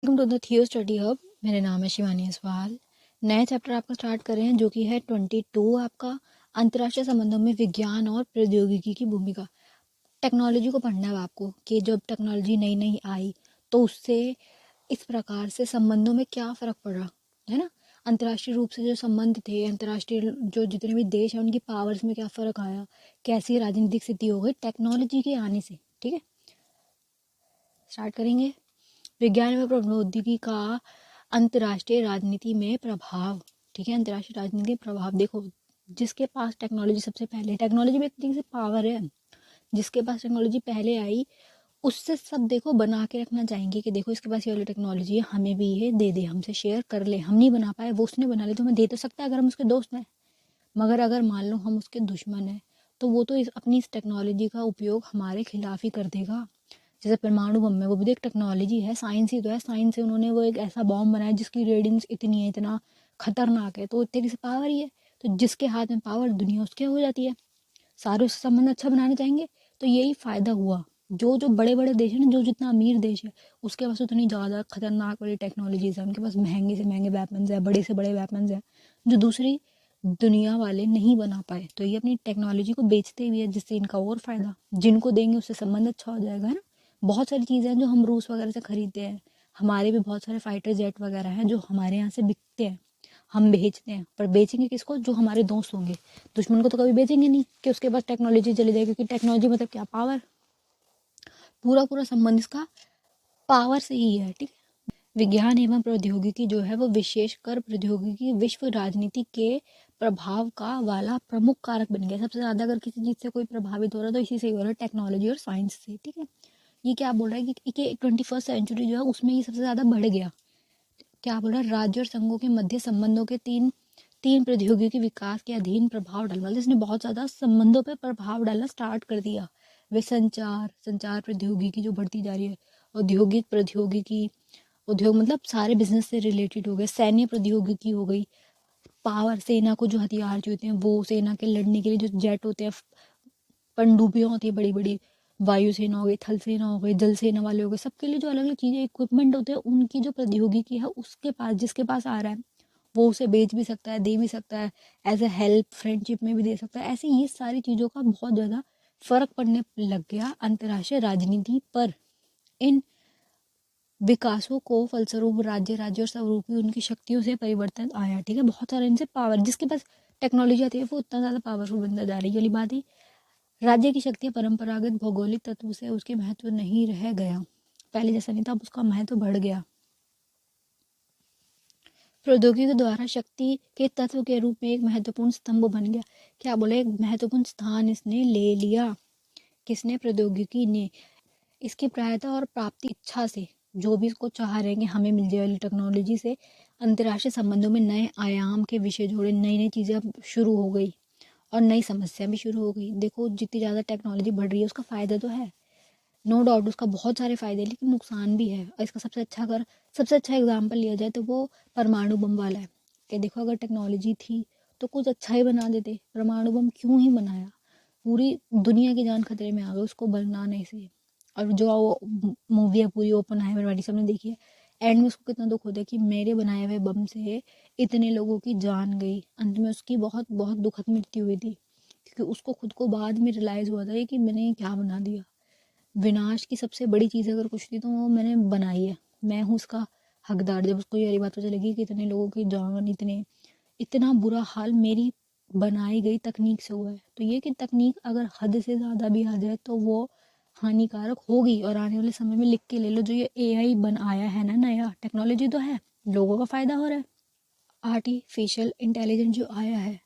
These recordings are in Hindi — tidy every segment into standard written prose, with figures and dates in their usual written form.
वेलकम टू द थियो स्टडी हब। मेरे नाम है शिवानी असवाल। नए चैप्टर आपका स्टार्ट कर रहे हैं जो कि है 22 आपका अंतर्राष्ट्रीय संबंधों में विज्ञान और प्रौद्योगिकी की भूमिका। टेक्नोलॉजी को पढ़ना है आपको कि जब टेक्नोलॉजी नई नई आई तो उससे इस प्रकार से संबंधों में क्या फ़र्क पड़ा, है ना। अंतर्राष्ट्रीय रूप से जो संबंध थे, अंतर्राष्ट्रीय जो जितने भी देश हैं उनकी पावर्स में क्या फ़र्क आया, कैसी राजनीतिक स्थिति हो गई टेक्नोलॉजी के आने से। ठीक है, स्टार्ट करेंगे। विज्ञान व प्रौद्योगिकी का अंतर्राष्ट्रीय राजनीति में प्रभाव। ठीक है, अंतर्राष्ट्रीय राजनीति में प्रभाव देखो, जिसके पास टेक्नोलॉजी सबसे पहले, टेक्नोलॉजी भी एक तरीके से पावर है, जिसके पास टेक्नोलॉजी पहले आई उससे सब देखो बना के रखना चाहेंगे कि देखो इसके पास ये वाली टेक्नोलॉजी है, हमें भी ये दे दे, हमसे शेयर कर ले। हम नहीं बना पाए, वो उसने बना ली तो हमें दे तो सकता है अगर हम उसके दोस्त हैं, मगर अगर मान लो हम उसके दुश्मन हैं तो वो तो अपनी इस टेक्नोलॉजी का उपयोग हमारे खिलाफ ही कर देगा। जैसे परमाणु बम है, वो भी एक टेक्नोलॉजी है, साइंस ही तो है। साइंस से उन्होंने वो एक ऐसा बॉम्ब बनाया जिसकी रेडियंस इतनी है, इतना खतरनाक है, तो तेरी से पावर ही है। तो जिसके हाथ में पावर, दुनिया उसके हो जाती है। सारे उससे संबंध अच्छा बनाने चाहेंगे, तो यही फ़ायदा हुआ। जो जो बड़े बड़े देश हैं ना, जो जितना अमीर देश है उसके पास उतनी ज़्यादा खतरनाक वाली टेक्नोलॉजीज है, उनके पास महंगे से महंगे वेपन्स है, बड़े से बड़े वेपन्स हैं जो दूसरी दुनिया वाले नहीं बना पाए। तो ये अपनी टेक्नोलॉजी को बेचते भी है, जिससे इनका और फ़ायदा, जिनको देंगे उससे संबंध अच्छा हो जाएगा, है ना। बहुत सारी चीज़ें हैं जो हम रूस वगैरह से खरीदते हैं, हमारे भी बहुत सारे फाइटर जेट वगैरह हैं जो हमारे यहाँ से बिकते हैं, हम बेचते हैं। पर बेचेंगे किसको? जो हमारे दोस्त होंगे। दुश्मन को तो कभी बेचेंगे नहीं कि उसके पास टेक्नोलॉजी चली जाए, क्योंकि टेक्नोलॉजी मतलब क्या? पावर। पूरा पूरा संबंध इसका पावर से ही है। ठीक है, विज्ञान एवं प्रौद्योगिकी जो है वो विशेषकर प्रौद्योगिकी विश्व राजनीति के प्रभाव का वाला प्रमुख कारक बन गया। सबसे ज़्यादा अगर किसी चीज़ से कोई प्रभावित हो रहा है तो इसी से ही हो रहा है, टेक्नोलॉजी और साइंस से। ठीक है, ये क्या बोल रहा है कि 21st सेंचुरी जो है उसमें ये सबसे ज़्यादा बढ़ गया। क्या बोल रहा है? राज्य और संघों के मध्य संबंधों के तीन तीन प्रौद्योगिकी विकास के अधीन प्रभाव डालना, मतलब इसने बहुत ज़्यादा संबंधों पर प्रभाव डालना स्टार्ट कर दिया। वे संचार प्रौद्योगिकी जो बढ़ती जा रही है, औद्योगिक प्रौद्योगिकी, उद्योग मतलब सारे बिजनेस से रिलेटेड हो गए, सैन्य प्रौद्योगिकी हो गई, पावर, सेना को जो हथियार जो होते हैं वो, सेना के लड़ने के लिए जो जेट होते हैं, पनडुब्बियाँ होती है बड़ी बड़ी, वायुसेना हो गई, थल सेना हो गई, जल सेना वाले हो गए, सबके लिए जो अलग अलग चीज़ें, इक्विपमेंट होते हैं, उनकी जो प्रौद्योगिकी है उसके पास, जिसके पास आ रहा है वो उसे बेच भी सकता है, दे भी सकता है, एज ए हेल्प फ्रेंडशिप में भी दे सकता है। ऐसे ये सारी चीज़ों का बहुत ज़्यादा फर्क पड़ने लग गया अंतर्राष्ट्रीय राजनीति पर। इन विकासों को फलस्वरूप राज्य राज्य और स्वरूपी उनकी शक्तियों से परिवर्तन आया। ठीक है, बहुत सारे इनसे पावर, जिसके पास टेक्नोलॉजी आती है वो उतना ज़्यादा पावरफुल बनता जा रही है। वाली बात ही, राज्य की शक्तियाँ परंपरागत भौगोलिक तत्व से उसके महत्व नहीं रह गया, पहले जैसा नहीं था, अब उसका महत्व बढ़ गया। प्रौद्योगिकी द्वारा शक्ति के तत्व के रूप में एक महत्वपूर्ण स्तंभ बन गया। क्या बोले? एक महत्वपूर्ण स्थान इसने ले लिया। किसने? प्रौद्योगिकी ने। इसकी प्रायता और प्राप्ति इच्छा से, जो भी इसको चाह रहे हैं कि हमें मिल जाए वाली टेक्नोलॉजी से, अंतर्राष्ट्रीय संबंधों में नए आयाम के विषय जोड़े, नई नई चीज़ें अब शुरू हो गई और नई समस्या भी शुरू हो गई। देखो, जितनी ज़्यादा टेक्नोलॉजी बढ़ रही है उसका फ़ायदा तो है, नो डाउट, उसका बहुत सारे फ़ायदे, लेकिन नुकसान भी है। और इसका सबसे अच्छा एग्जाम्पल लिया जाए तो वो परमाणु बम वाला है। कि देखो, अगर टेक्नोलॉजी थी तो कुछ अच्छा ही बना देते। परमाणु बम क्यों ही बनाया? पूरी दुनिया की जान खतरे में आ गई उसको बनाने से। और जो मूवी है पूरी ओपनहाइमर वाली, सबने देखी है, एंड में उसको कितना दुख होता है कि मेरे बनाए हुए बम से इतने लोगों की जान गई। अंत में उसकी बहुत बहुत दुखद मृत्यु हुई थी, क्योंकि उसको खुद को बाद में रियलाइज़ हुआ था कि मैंने ये क्या बना दिया। विनाश की सबसे बड़ी चीज़ अगर कुछ थी तो वो मैंने बनाई है, मैं हूँ उसका हकदार। जब उसको ये बात पता चलेगी कि इतने लोगों की जान, इतना बुरा हाल मेरी बनाई गई तकनीक से हुआ है, तो ये कि तकनीक अगर हद से ज़्यादा भी आ जाए तो वो हानिकारक होगी। और आने वाले समय में लिख के ले लो, जो ये एआई बन आया है ना, नया टेक्नोलॉजी तो है, लोगों का फ़ायदा हो रहा है। आर्टिफिशियल इंटेलिजेंस जो आया है,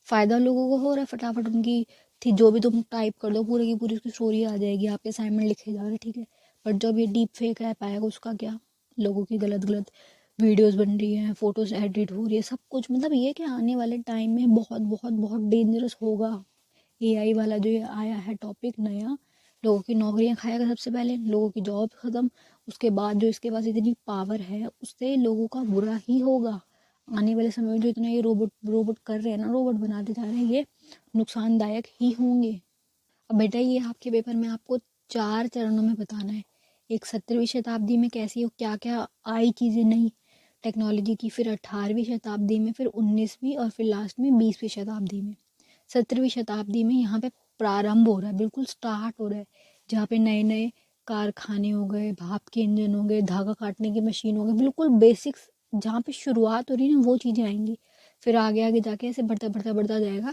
फ़ायदा लोगों को हो रहा है। फटाफट उनकी थी जो भी तुम टाइप कर दो, पूरी की पूरी उसकी स्टोरी आ जाएगी, आपके असाइनमेंट लिखे जा रहे हैं। ठीक है, बट जब ये डीप फेक ऐप आएगा उसका क्या? लोगों की गलत गलत वीडियोस बन रही हैं, फोटोज एडिट हो रही है, सब कुछ, मतलब ये कि आने वाले टाइम में बहुत बहुत बहुत डेंजरस होगा। एआई वाला जो ये आया है टॉपिक नया, लोगों की नौकरियां खाएगा सबसे पहले, लोगों की जॉब खत्म, उसके बाद जो इसके पास इतनी पावर है उससे लोगों का बुरा ही होगा। आने वाले समय में जो इतना ये रोबोट रोबोट कर रहे हैं ना, रोबोट बनाते जा रहे हैं, ये नुकसानदायक ही होंगे। अब बेटा, ये आपके पेपर में आपको 4 चरणों में बताना है। एक 17वीं शताब्दी में कैसी हो, क्या क्या आई चीज़ें नई टेक्नोलॉजी की, फिर 18वीं शताब्दी में, फिर 19वीं और फिर लास्ट में 20वीं शताब्दी में। 17वीं शताब्दी में यहाँ पे प्रारंभ हो रहा है, बिल्कुल स्टार्ट हो रहा है, जहाँ पे नए नए कारखाने हो गए, भाप के इंजन हो गए, धागा काटने की मशीन हो गई, बिल्कुल बेसिक्स जहाँ पे शुरुआत हो रही है ना वो चीज़ें आएंगी। फिर आगे आगे जाके ऐसे बढ़ता बढ़ता बढ़ता जाएगा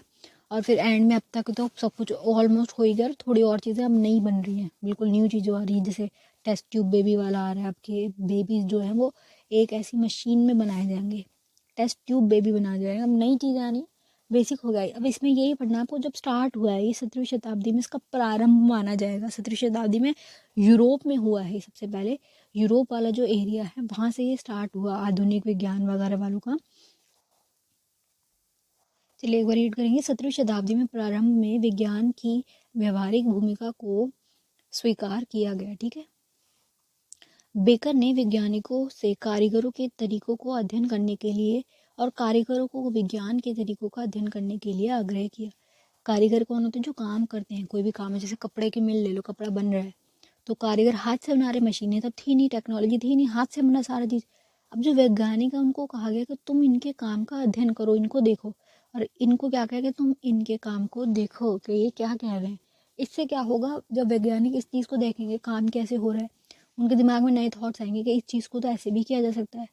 और फिर एंड में अब तक तो सब कुछ ऑलमोस्ट हो ही गया। थोड़ी और चीज़ें अब नई बन रही हैं, बिल्कुल न्यू चीज़ें आ रही हैं, जैसे टेस्ट ट्यूब बेबी वाला आ रहा है। आपके बेबीज जो है वो एक ऐसी मशीन में बनाए जाएंगे, टेस्ट ट्यूब बेबी बनाया जाएगा। अब नई चीज़ें आ रही हैं, बेसिक हो गया। अब इसमें यही पढ़ना है आपको, जब स्टार्ट हुआ है ये 17वीं शताब्दी में, इसका प्रारंभ माना जाएगा। 17वीं शताब्दी में यूरोप में हुआ है सबसे पहले, यूरोप वाला जो एरिया है वहाँ से ये स्टार्ट हुआ आधुनिक विज्ञान वगैरह वालों का। चलिए एक बार रीड करेंगे। 17वीं शताब्दी में प्रारंभ में विज्ञान की व्यवहारिक भूमिका को स्वीकार किया गया। ठीक है, बेकर ने वैज्ञानिकों से कारीगरों के तरीकों को अध्ययन करने के लिए और कारीगरों को विज्ञान के तरीकों का अध्ययन करने के लिए आग्रह किया। कारीगर कौन होते हैं? जो काम करते हैं, कोई भी काम है, जैसे कपड़े की मिल ले लो, कपड़ा बन रहा है तो कारीगर हाथ से बना रहे, मशीनें तब थी नहीं, टेक्नोलॉजी थी नहीं, हाथ से बना सारा चीज़। अब जो वैज्ञानिक है उनको कहा गया कि तुम इनके काम का अध्ययन करो, इनको देखो, और इनको क्या कहा कि तुम इनके काम को देखो कि ये क्या कह रहे हैं। इससे क्या होगा, जब वैज्ञानिक इस चीज़ को देखेंगे काम कैसे हो रहा है, उनके दिमाग में नए थॉट्स आएंगे कि इस चीज़ को तो ऐसे भी किया जा सकता है।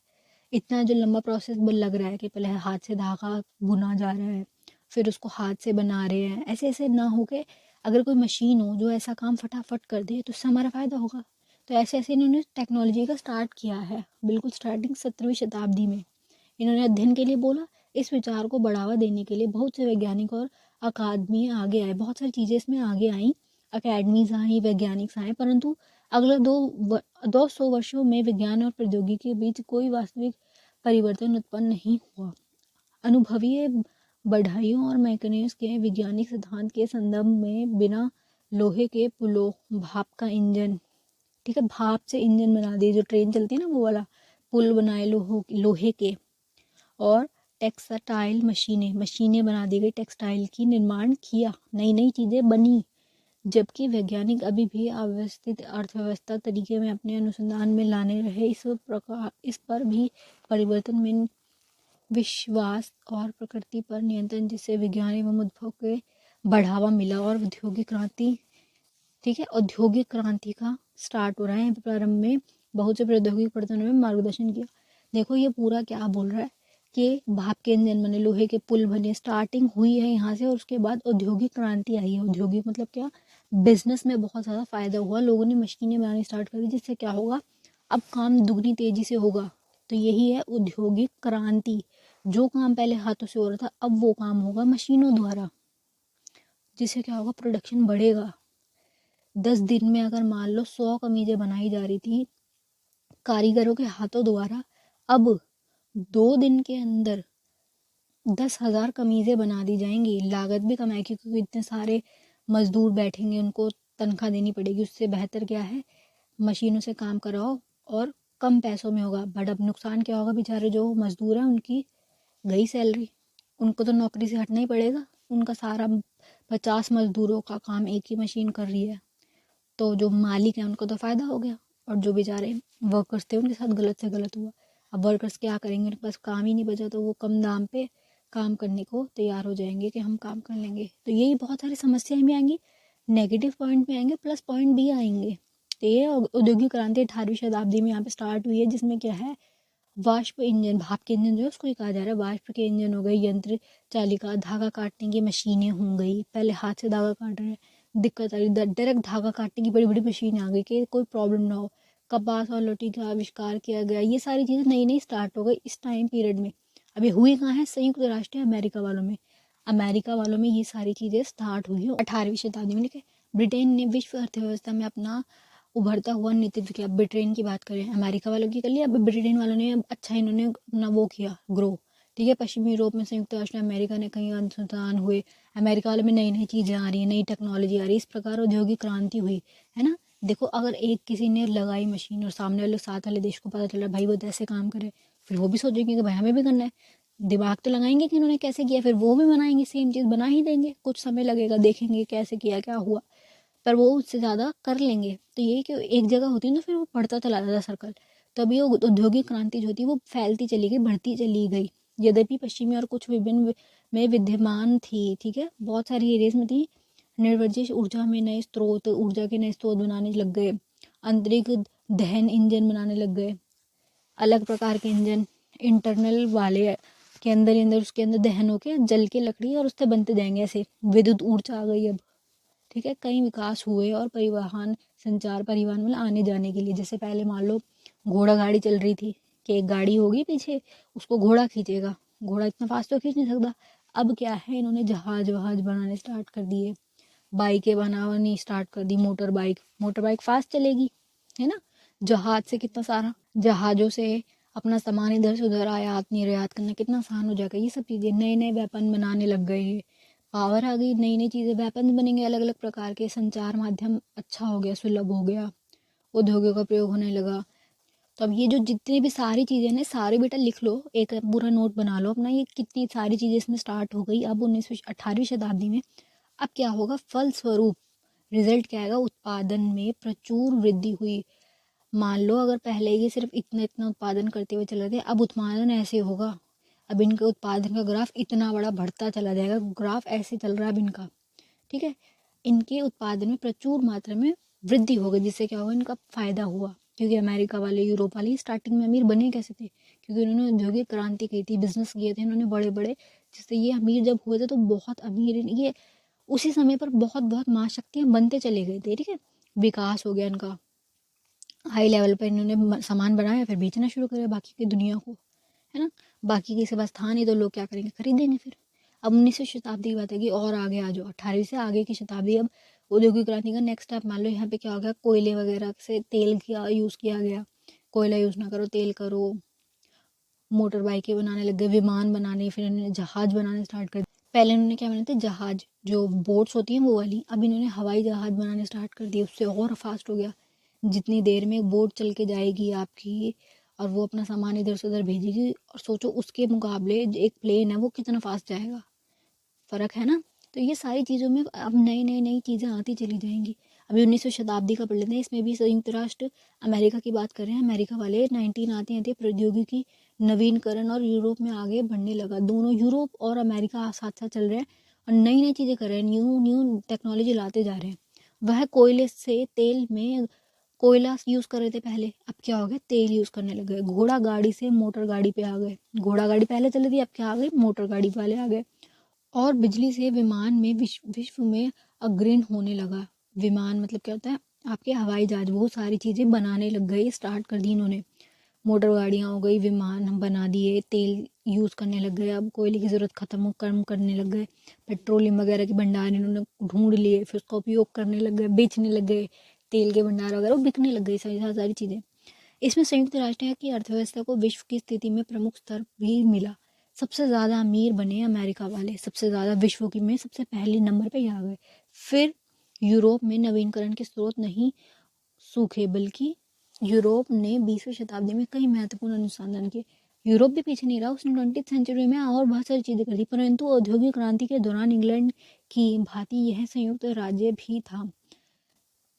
इतना जो लंबा प्रोसेस लग रहा है कि पहले हाथ से धागा बुना जा रहा है, फिर उसको हाथ से बना रहे हैं, ऐसे ऐसे ना हो के अगर कोई मशीन हो जो ऐसा काम फटाफट कर दे तो उससे हमारा फ़ायदा होगा। तो ऐसे ऐसे इन्होंने टेक्नोलॉजी का स्टार्ट किया है, बिल्कुल स्टार्टिंग 17वीं शताब्दी में। इन्होंने अध्ययन के लिए बोला, इस विचार को बढ़ावा देने के लिए बहुत से वैज्ञानिक और अकादमी आगे आए, बहुत सारी चीज़ें इसमें आगे आई, अकेडमीज आई, वैज्ञानिक आए, परंतु अगले 200 वर्षों में विज्ञान और प्रौद्योगिकी के बीच कोई वास्तविक परिवर्तन उत्पन्न नहीं हुआ। अनुभवीय बढ़ाइयों और मैकेनिक्स के वैज्ञानिक सिद्धांत के संदर्भ में बिना लोहे के पुलों, भाप का इंजन, ठीक है, भाप से इंजन बना दिए, जो ट्रेन चलती है ना वो वाला, पुल बनाए लोहे के, और टेक्सटाइल मशीनें बना दी गई, टेक्सटाइल की निर्माण किया, नई नई चीज़ें बनी। जबकि वैज्ञानिक अभी भी अव्यवस्थित अर्थव्यवस्था तरीके में अपने अनुसंधान में लाने रहे, इस पर भी परिवर्तन में विश्वास और प्रकृति पर नियंत्रण, जिससे विज्ञान एवं उद्भव के बढ़ावा मिला और औद्योगिक क्रांति, ठीक है, औद्योगिक क्रांति का स्टार्ट हो रहा है। प्रारंभ में बहुत से प्रौद्योगिक परिवर्तनों में मार्गदर्शन किया। देखो ये पूरा क्या बोल रहा है कि भाप के इंजन बने, लोहे के पुल बने, स्टार्टिंग हुई है यहाँ से, और उसके बाद औद्योगिक क्रांति आई है। औद्योगिक मतलब क्या? बिजनेस में बहुत ज़्यादा फायदा हुआ, लोगों ने मशीनें बनानी स्टार्ट कर दी, जिससे क्या होगा, अब काम दुगनी तेजी से होगा। तो यही है औद्योगिक क्रांति। जो काम पहले हाथों से हो रहा था अब वो काम होगा मशीनों द्वारा, जिससे क्या होगा, प्रोडक्शन बढ़ेगा। 10 दिन में अगर मान लो 100 कमीजें बनाई जा रही थी कारीगरों के हाथों द्वारा, अब 2 दिन के अंदर 10,000 कमीजें बना दी जाएंगी। लागत भी कम आएगी क्योंकि इतने सारे मजदूर बैठेंगे, उनको तनख्वाह देनी पड़ेगी। उससे बेहतर क्या है, मशीनों से काम कराओ और कम पैसों में होगा। बट अब नुकसान क्या होगा, बेचारे जो मजदूर हैं उनकी गई सैलरी, उनको तो नौकरी से हटना ही पड़ेगा। उनका सारा 50 मजदूरों का काम एक ही मशीन कर रही है, तो जो मालिक है उनको तो फ़ायदा हो गया, और जो बेचारे वर्कर्स थे उनके साथ गलत से गलत हुआ। अब वर्कर्स क्या करेंगे, उनके पास काम ही नहीं बचा, तो वो कम दाम पे काम करने को तैयार हो जाएंगे कि हम काम कर लेंगे। तो यही बहुत सारी समस्याएं भी आएंगी, नेगेटिव पॉइंट भी आएंगे, प्लस पॉइंट भी आएंगे। तो ये औद्योगिक क्रांति 18वीं शताब्दी में यहाँ पे स्टार्ट हुई है, जिसमें क्या है, वाष्प इंजन, भाप के इंजन जो है उसको ही कहा जा रहा है, वाष्प के इंजन हो गए, यंत्र चालिका, धागा काटने की मशीनें हो गई, पहले हाथ से धागा काट रहे हैं, दिक्कत आ रही, डायरेक्ट धागा काटने की बड़ी बड़ी मशीन आ गई कि कोई प्रॉब्लम ना हो। कपास और लौटी का आविष्कार किया गया, ये सारी चीज़ें नई नई स्टार्ट हो गई इस टाइम पीरियड में। अभी हुई कहाँ है, संयुक्त राष्ट्र अमेरिका वालों में, अमेरिका वालों में ये सारी चीज़ें स्टार्ट हुई है 18वीं शताब्दी में। ठीक है, ब्रिटेन ने विश्व अर्थव्यवस्था में अपना उभरता हुआ नेतृत्व किया। ब्रिटेन की बात करें, अमेरिका वालों की कर लिया, अब ब्रिटेन वालों ने अच्छा इन्होंने अपना वो किया, ग्रो। ठीक है, पश्चिमी यूरोप में संयुक्त राष्ट्र अमेरिका ने कहीं अनुसंधान हुए, अमेरिका वालों में नई नई चीज़ें आ रही हैं, नई टेक्नोलॉजी आ रही है, इस प्रकार औद्योगिक क्रांति हुई है ना। देखो अगर एक किसी ने लगाई मशीन और सामने वाले साथ वाले देश को पता चला भाई वो ऐसे काम करे, फिर वो भी सोचेंगे कि भाई हमें भी करना है। दिमाग तो लगाएंगे कि इन्होंने कैसे किया, फिर वो भी बनाएंगे, सेम चीज़ बना ही देंगे। कुछ समय लगेगा, देखेंगे कैसे किया, क्या हुआ, पर वो उससे ज़्यादा कर लेंगे। तो ये कि एक जगह होती है ना, फिर वो बढ़ता चला जाता सर्कल। तब ये औद्योगिक क्रांति जो थी वो फैलती चली गई, बढ़ती चली गई। यद्यपि पश्चिमी और कुछ विभिन्न में विद्यमान थी, ठीक है, बहुत सारी एरियाज में थी। निर्वज्जित ऊर्जा में नए स्रोत, ऊर्जा के नए स्रोत बनाने लग गए, आंतरिक दहन इंजन बनाने लग गए, अलग प्रकार के इंजन इंटरनल वाले के अंदर ही अंदर, उसके अंदर दहन होके जल के लकड़ी और उससे बनते जाएंगे, ऐसे विद्युत ऊर्जा आ गई अब, ठीक है। कई विकास हुए और परिवहन, संचार, परिवहन मतलब आने जाने के लिए, जैसे पहले मान लो घोड़ा गाड़ी चल रही थी कि एक गाड़ी होगी पीछे, उसको घोड़ा खींचेगा, घोड़ा इतना फास्ट तो खींच नहीं सकता। अब क्या है, इन्होंने जहाज वहाज बनाने स्टार्ट कर दिए, बाइकें बनानी स्टार्ट कर दी, मोटर बाइक फास्ट चलेगी, है ना। जहाज से कितना सारा, जहाज़ों से अपना सामान इधर से उधर आयात निर्यात करना कितना आसान हो जाएगा। ये सब चीज़ें, नए नए वेपन बनाने लग गए, पावर आ गई, नई नई चीज़ें, वेपन बनेंगे अलग अलग प्रकार के, संचार माध्यम अच्छा हो गया, सुलभ हो गया, उद्योगों का प्रयोग होने लगा। तो अब ये जो जितनी भी सारी चीज़ें ना, सारे बेटा लिख लो, एक पूरा नोट बना लो अपना, ये कितनी सारी चीज़ें इसमें स्टार्ट हो गई। अब 18वीं शताब्दी में अब क्या होगा, फलस्वरूप रिजल्ट क्या आएगा, उत्पादन में प्रचुर वृद्धि हुई। मान लो अगर पहले ये सिर्फ इतना इतना उत्पादन करते हुए चल रहे थे, अब उत्पादन ऐसे होगा, अब इनके उत्पादन का ग्राफ इतना बड़ा बढ़ता चला जाएगा, ग्राफ ऐसे चल रहा है अब इनका, ठीक है। इनके उत्पादन में प्रचुर मात्रा में वृद्धि हो गई, जिससे क्या हुआ, इनका फायदा हुआ। क्योंकि अमेरिका वाले, यूरोप वाले स्टार्टिंग में अमीर बने कैसे थे, क्योंकि उन्होंने औद्योगिक क्रांति की थी, बिजनेस किए थे उन्होंने बड़े बड़े, जिससे ये अमीर जब हुए थे तो बहुत अमीर, ये उसी समय पर बहुत बहुत महाशक्तियाँ बनते चले गए थे, ठीक है। विकास हो गया इनका, हाई लेवल पर इन्होंने सामान बनाया, फिर बेचना शुरू करा बाकी की दुनिया को, है ना। बाकी किसी पास था नहीं तो लोग क्या करेंगे, खरीदेंगे फिर। अब 19वीं शताब्दी की बात है कि और आगे आ जाओ, 18वीं से आगे की शताब्दी। अब औद्योगिक क्रांति का नेक्स्ट स्टेप मान लो, यहाँ पे क्या हो गया, कोयले वगैरह से तेल का यूज़ किया गया, कोयला यूज़ ना करो, तेल करो, मोटर बाइकें बनाने लग गए, विमान बनाने, फिर इन्होंने जहाज बनाने स्टार्ट कर दिए। पहले इन्होंने क्या बनाते, जहाज जो बोट्स होती हैं वो वाली, अब इन्होंने हवाई जहाज बनाने स्टार्ट कर दिए, उससे और फास्ट हो गया। जितनी देर में एक बोट चल के जाएगी आपकी और वो अपना सामान इधर से उधर भेजेगी, और सोचो उसके मुकाबले एक प्लेन है वो कितना फास्ट जाएगा, फ़र्क है ना। तो ये सारी चीज़ों में अब नई नई नई चीज़ें आती चली जाएंगी। अभी 19वीं शताब्दी का पढ़ लेते हैं, इसमें भी संयुक्त राष्ट्र अमेरिका की बात कर रहे हैं। अमेरिका वाले 19 आते आते प्रौद्योगिकी नवीनकरण और यूरोप में आगे बढ़ने लगा, दोनों यूरोप और अमेरिका साथ साथ चल रहे हैं और नई नई चीज़ें कर रहे हैं, न्यू न्यू टेक्नोलॉजी लाते जा रहे हैं। वह कोयले से तेल में, कोयला यूज़ कर रहे थे पहले, अब क्या हो गया, तेल यूज़ करने लग गए, घोड़ा गाड़ी से मोटर गाड़ी पे आ गए, घोड़ा गाड़ी पहले चली थी, अब क्या आ गई, मोटर गाड़ी वाले आ गए। और बिजली से विमान में विश्व में अग्रणी होने लगा। विमान मतलब क्या होता है, आपके हवाई जहाज, वो सारी चीज़ें बनाने लग गए, स्टार्ट कर दी इन्होंने। मोटर गाड़ियाँ हो गई, विमान हम बना दिए, तेल यूज़ करने लग गए, अब कोयले की ज़रूरत ख़त्म कम करने लग गए, पेट्रोलियम वगैरह के भंडार इन्होंने ढूंढ लिए, फिर उसका उपयोग करने लग गए, बेचने लग गए, तेल के भंडार वगैरह वो बिकने लग गई, सारी सारी चीज़ें। इसमें संयुक्त राष्ट्र की अर्थव्यवस्था को विश्व की स्थिति में प्रमुख स्तर भी मिला। सबसे ज़्यादा अमीर बने अमेरिका वाले, सबसे ज़्यादा विश्व की में सबसे पहले नंबर पे आ गए। फिर यूरोप में नवीनकरण के स्रोत नहीं सूखे, बल्कि यूरोप ने 20वीं शताब्दी में कई महत्वपूर्ण अनुसंधान किए। यूरोप भी पीछे नहीं रहा, उसने 20th सेंचुरी में और बहुत सारी चीज़ें कर दी, परंतु औद्योगिक क्रांति के दौरान इंग्लैंड की भांति यह संयुक्त राज्य भी था,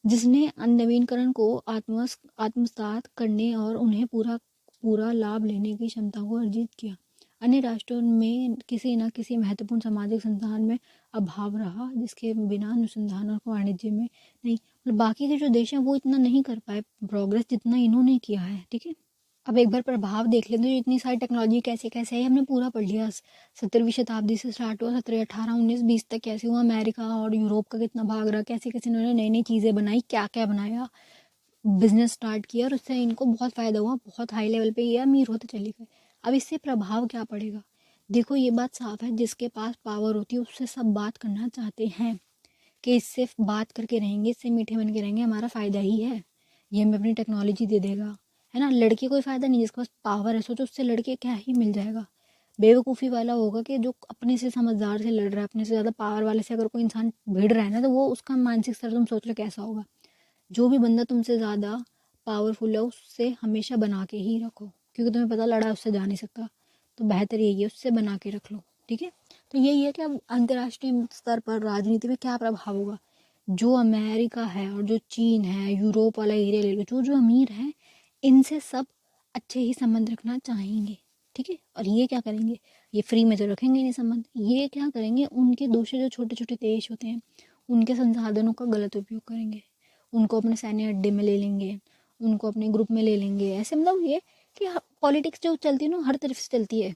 जिसने नवीनकरण को आत्मसात करने और उन्हें पूरा पूरा लाभ लेने की क्षमता को अर्जित किया। अन्य राष्ट्रों में किसी न किसी महत्वपूर्ण सामाजिक संस्थान में अभाव रहा, जिसके बिना अनुसंधान और वाणिज्य में नहीं, मतलब बाकी के जो देश हैं वो इतना नहीं कर पाए प्रोग्रेस जितना इन्होंने किया है, ठीक है। अब एक बार प्रभाव देख लेते हैं, इतनी सारी टेक्नोलॉजी कैसे कैसे है, हमने पूरा पढ़ लिया। 17वीं शताब्दी से स्टार्ट हुआ, 17, 18, 19, 20 तक कैसे हुआ, अमेरिका और यूरोप का कितना भाग रहा, कैसे कैसे इन्होंने नई नई चीज़ें बनाई, क्या क्या बनाया, बिजनेस स्टार्ट किया और उससे इनको बहुत फ़ायदा हुआ, बहुत हाई लेवल पे ये अमीर होते चले गए। अब इससे प्रभाव क्या पड़ेगा, देखो ये बात साफ है, जिसके पास पावर होती है उससे सब बात करना चाहते हैं कि इससे बात करके रहेंगे, इससे मीठे बन के रहेंगे, हमारा फ़ायदा ही है, ये हमें अपनी टेक्नोलॉजी दे देगा, है ना। लड़के कोई फ़ायदा नहीं, जिसके पास पावर है सोचो उससे लड़के क्या ही मिल जाएगा। बेवकूफ़ी वाला होगा कि जो अपने से समझदार से लड़ रहा है, अपने से ज़्यादा पावर वाले से अगर कोई इंसान भिड़ रहा है ना, तो वो उसका मानसिक स्तर तुम सोच लो कैसा होगा। जो भी बंदा तुमसे ज़्यादा पावरफुल है उससे हमेशा बना के ही रखो, क्योंकि तुम्हें पता लड़ा उससे जा नहीं सकता, तो बेहतर यही है उससे बना के रख लो, ठीक है। तो यही है कि अब अंतर्राष्ट्रीय स्तर पर राजनीति में क्या प्रभाव होगा, जो अमेरिका है और जो चीन है, यूरोप वाला एरिया ले लो, जो जो अमीर हैं, इनसे सब अच्छे ही संबंध रखना चाहेंगे, ठीक है। और ये क्या करेंगे, ये फ्री में तो रखेंगे नहीं संबंध, ये क्या करेंगे, उनके दूसरे जो छोटे छोटे देश होते हैं उनके संसाधनों का गलत उपयोग करेंगे, उनको अपने सैन्य अड्डे में ले लेंगे, उनको अपने ग्रुप में ले लेंगे। ऐसे मतलब ये कि पॉलिटिक्स जो चलती है ना हर तरफ से चलती है,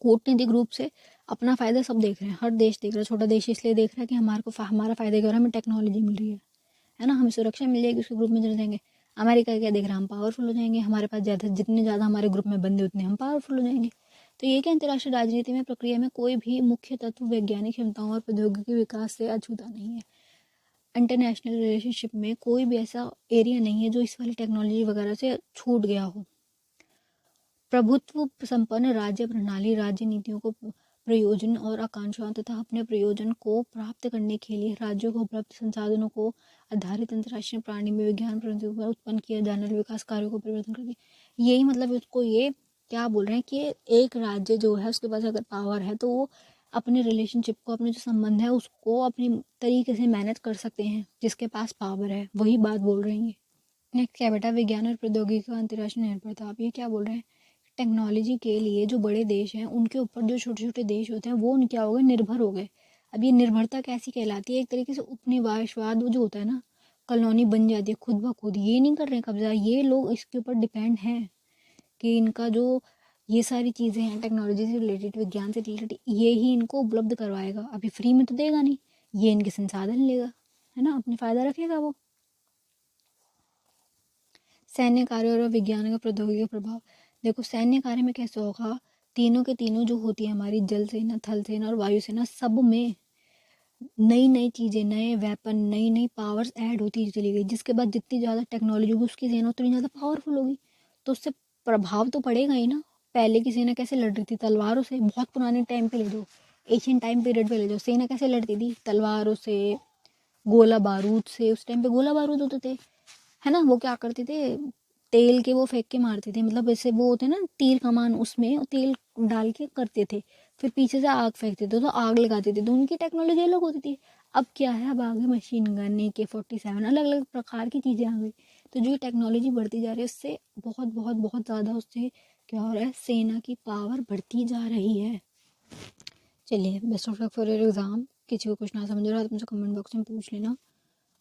कूटनीतिक रूप से अपना फ़ायदा सब देख रहे हैं, हर देश देख रहा है। छोटा देश इसलिए देख रहा है कि हमारा फ़ायदा क्या हो रहा है, हमें टेक्नोलॉजी मिल रही है ना, हमें सुरक्षा मिल जाएगी, उसके ग्रुप में चले जाएंगे। अमेरिका क्या देख रहा है, हम पावरफुल हो जाएंगे, हमारे पास ज़्यादा, जितने ज़्यादा हमारे ग्रुप में बंदे उतने हम पावरफुल हो जाएंगे। तो ये कि अंतर्राष्ट्रीय राजनीति में प्रक्रिया में कोई भी मुख्य तत्व वैज्ञानिक क्षमताओं और प्रौद्योगिकी विकास से अछूता नहीं है। इंटरनेशनल रिलेशनशिप में कोई भी ऐसा एरिया नहीं है जो इस वाली टेक्नोलॉजी वगैरह से छूट गया हो। प्रभुत्व संपन्न राज्य प्रणाली राज्य नीतियों को प्रयोजन और आकांक्षाओं तथा अपने प्रयोजन को प्राप्त करने के लिए राज्यों को उपलब्ध संसाधनों को आधारित अंतर्राष्ट्रीय प्रणाली में विज्ञान प्रौद्योगिकी पर उत्पन्न किए जाने वाले विकास कार्यों को परिवर्तन करती है। यही मतलब उसको ये क्या बोल रहे हैं कि एक राज्य जो है उसके पास अगर पावर है तो वो अपने रिलेशनशिप को, अपने जो संबंध है उसको अपनी तरीके से मैनेज कर सकते हैं, जिसके पास पावर है वही बात बोल रही है। नेक्स्ट क्या बेटा, विज्ञान और प्रौद्योगिकी का अंतर्राष्ट्रीय निर्भरता। आप ये क्या बोल रहे हैं, टेक्नोलॉजी के लिए जो बड़े देश हैं उनके ऊपर जो छोटे छोटे देश होते हैं वो उन क्या हो गए, निर्भर हो गए। अब ये निर्भरता कैसी कहलाती है, एक तरीके से उपनिवेशवाद जो होता है ना, कॉलोनी बन जाती है खुद ब खुद, ये नहीं कर रहे हैं कब्जा, ये लोग इसके ऊपर डिपेंड हैं कि इनका जो ये सारी चीज़ें हैं टेक्नोलॉजी से रिलेटेड, विज्ञान से रिलेटेड, ये ही इनको उपलब्ध करवाएगा। अभी फ्री में तो देगा नहीं, ये इनके संसाधन लेगा, है ना, अपने फ़ायदा रखेगा वो। सैन्य कार्य और विज्ञान का प्रौद्योगिकी का प्रभाव। देखो सैन्य कार्य में कैसे होगा, तीनों के तीनों जो होती है हमारी जल सेना, थल सेना और वायु सेना, सब में नई नई चीज़ें, नए वेपन, नई नई पावर्स ऐड होती चली गई, जिसके बाद जितनी ज़्यादा टेक्नोलॉजी होगी उसकी सेना उतनी ज़्यादा पावरफुल होगी, तो उससे प्रभाव तो पड़ेगा ही ना। पहले की सेना कैसे लड़ रही थी, तलवारों से। बहुत पुराने टाइम पे ले जाओ, एशियन टाइम पीरियड पे ले जाओ, सेना कैसे लड़ती थी, तलवारों से, गोला बारूद से। उस टाइम पे गोला बारूद होते थे, है ना, वो क्या करते थे, तेल के वो फेंक के मारते थे, मतलब ऐसे वो होते ना तीर कमान, उसमें तेल डाल के करते थे, फिर पीछे से आग फेंकते थे तो आग लगाते थे, तो उनकी टेक्नोलॉजी अलग होती थी। अब क्या है, अब आगे मशीन गन, AK-47, अलग अलग प्रकार की चीज़ें आ गई। तो जो टेक्नोलॉजी बढ़ती जा रही है उससे बहुत बहुत बहुत ज़्यादा उससे क्या हो रहा है, सेना की पावर बढ़ती जा रही है। चलिए, best of luck for your exam. किसी को कुछ ना समझ रहा है तो मुझसे कमेंट बॉक्स में पूछ लेना।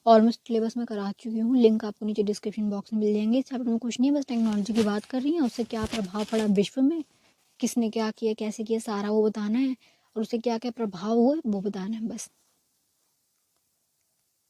ऑलमोस्ट सिलेबस में करा चुकी हूँ, लिंक आपको नीचे डिस्क्रिप्शन बॉक्स में मिल जाएंगे। इस चैप्टर में कुछ नहीं है, बस टेक्नोलॉजी की बात कर रही हैं, उससे क्या प्रभाव पड़ा विश्व में, किसने क्या किया, कैसे किया, सारा वो बताना है, और उससे क्या क्या प्रभाव हुए वो बताना है बस।